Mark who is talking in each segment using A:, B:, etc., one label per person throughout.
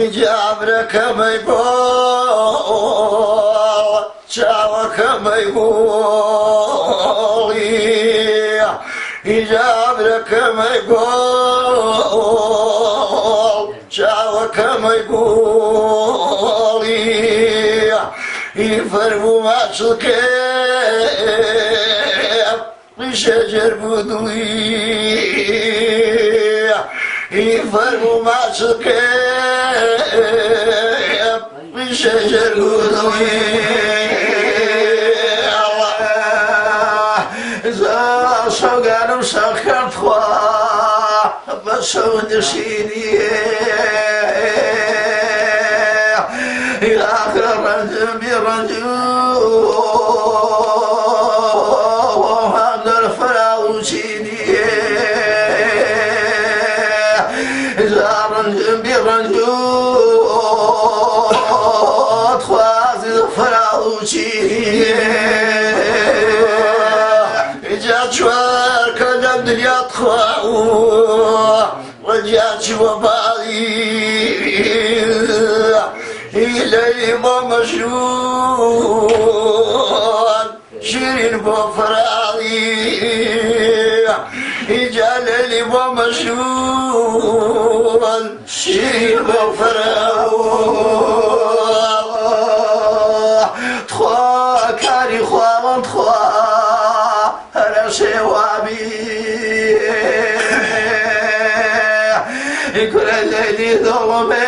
A: جابرك ما يقول شاوك ما يقول جابرك ما يقول شاوك ما يقول يفرموا ما شكيب لشجر بدوي يفرموا ما شكيب لشجر بدوي شوقان وشاكرت خواه بشو نشيني آخر رجل برجل وهذا الفراوشيني رجل برجل خوازي الفراوشيني جات شوار كلام دنيا تخواه وجات وبالي إلي ما مجنون شيرين بفراغي إجالي ما مجنون شيرين بفراغي تخوا كاري خوا من تخوا أنا شوابي كل الليل ظلمين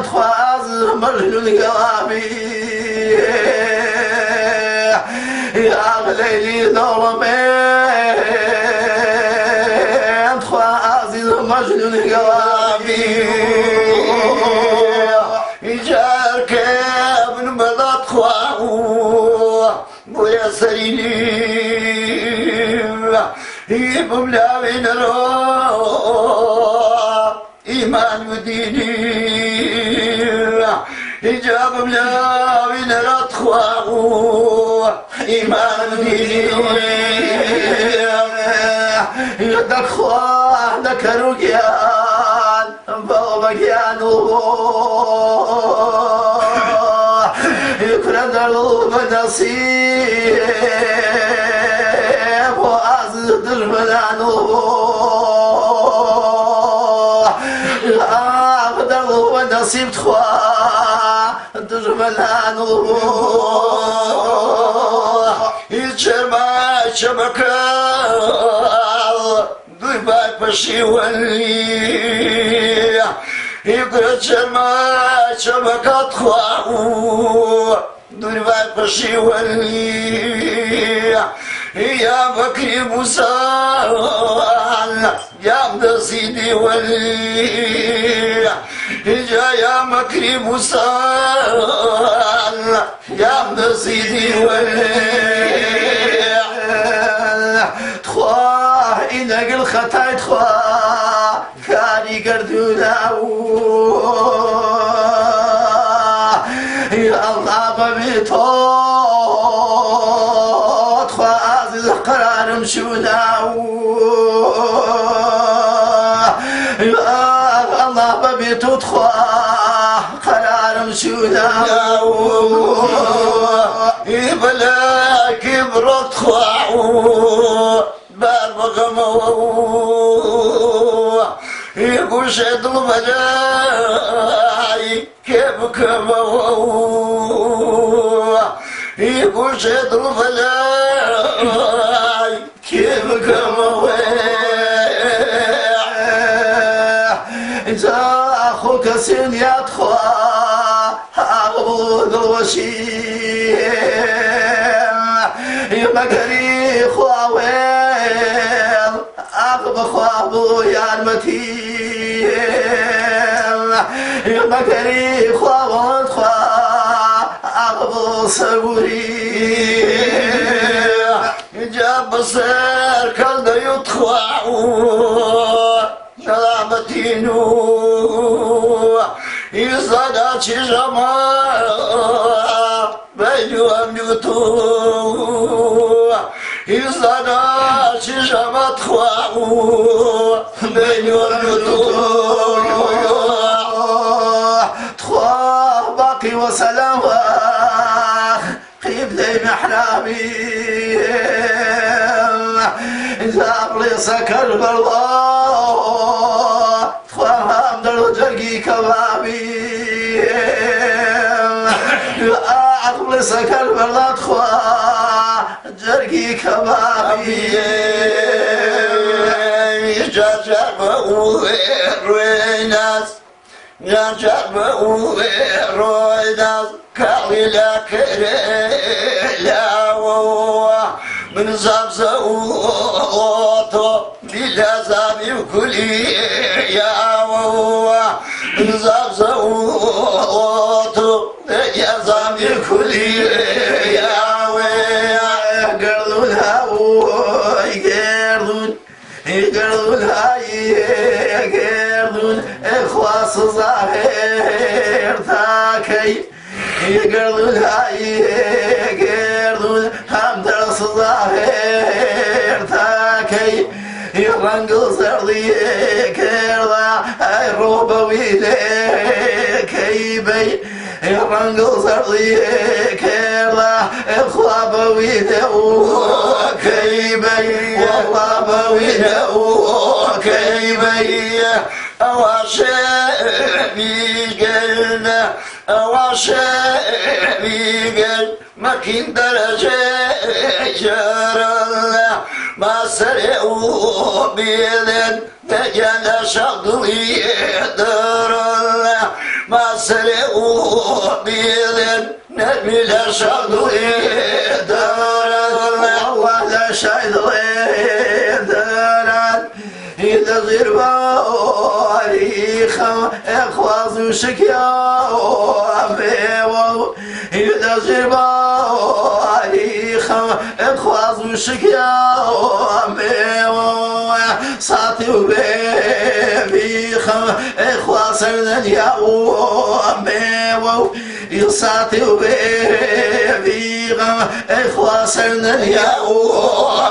A: تخواز مجنون قلبي يا ليلي ظلمين تخواز مجنون قلبي جارك ابن مضى تخواه ويا سريني بملاوي نروح إيمان وديني إجاب ملاوي نروح تخواه إيمان وديني يدك خواه ذكروا جيان بابا جيانو يكرد الغوب نصيب وأزد الملانو أقدر ونصيب تخواه درملانو يجمع شبكة ضيبات بشيولي يقرأ جمع شبكة تخواه ضيبات بشيولي يا بكري موسى يا عبد سيدي ولي يا مكري موسى يا عبد سيدي ولي تخواه إنك الخطاي تخواه كاني قردونا يا الله ببيتو قرار مشونا يا الله ببيت تخواه قرار مشونا يبلا كبر تخواه بار بغمو يقول شد البلاي كيف كمو يقول شد البلاي كيف كمو إذا أخوك سن يدخل أغبوذ الوشيم مقري خواويل أغب خوابو يا المتين مقري خواوان خواه أغبو صبوري جاب صير كل يتخواه نعمتينو يصدى شجمع بيجو أمجتو يصدى شجمع تخواه بيجو أمجتو وسلام قبلي محرامي زابلي سكر بالله تخوام در جرقي كبابي عقل سكر بالله تخوام جرقي كبابي
B: جرب ورويناس جرب ورويناس كاليلا كريلا من زبزوتو بلا زابي كلي يا من زبزوتو يا زابي كلي يا
A: قرضون هاوي قرضون قرضون هاي قرضون اخواص ظاهر تاكي قرضون هاي قرضون هم درس ظاهر تاكي يرنقل زرضي كرضا اي روبا ويلي بي يرنقل زرضي كرضا اخواب ويلي كيبي والله بويلي كيبي أواشبي قلنا أواشبي قل مكين درجة جرلا ما سرعوا بيلن تجانا شغلي درلا ما سرعوا بيلن نبيل شغلي درلا والله لا شايد درلا إذا غير خم اخواز وشكيا بيو إذا غير خم اخواز وشكيا بيو صاتي وبيبي خم اخواز الدنيا بيو يصاتي وبيبي خم اخواز الدنيا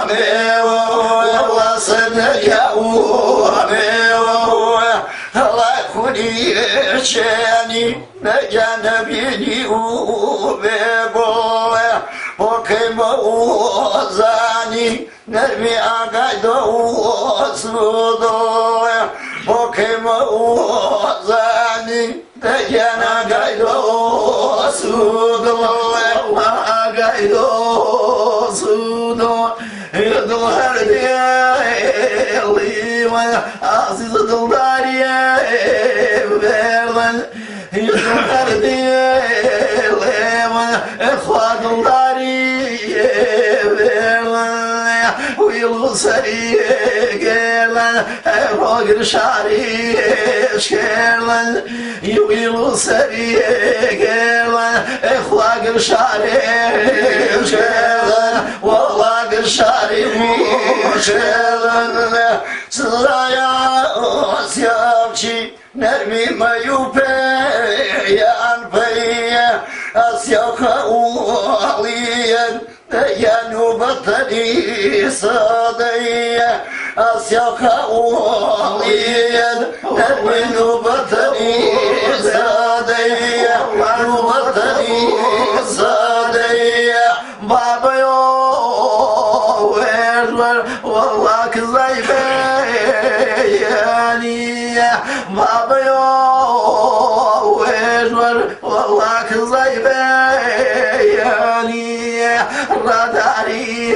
A: بيو وصلنا يا الله كوني شاني نجانا بيني وبيبوه وكيما وزاني نرمي عقايدو وصلوه وكيما وزاني نجانا عقايدو وصلوه عقايدو وصلوه ظهر ديالي وعزيز دلداري بيرضن ظهر ديالي واخوة دلداري بيرضن ويلغسري قيلن روغر شعري شكيلن ويلغسري قيلن اخوة شعري شكيلن والله قشاري وشيلن سرايا سيابشي نرمي ما يبين فيا أسياك أوليا يا نوبتني صديا أسياك أوليا نرمي نوبتني صديا نوبتني صديا بابا والله كزايباني بابا والله كزايباني راداري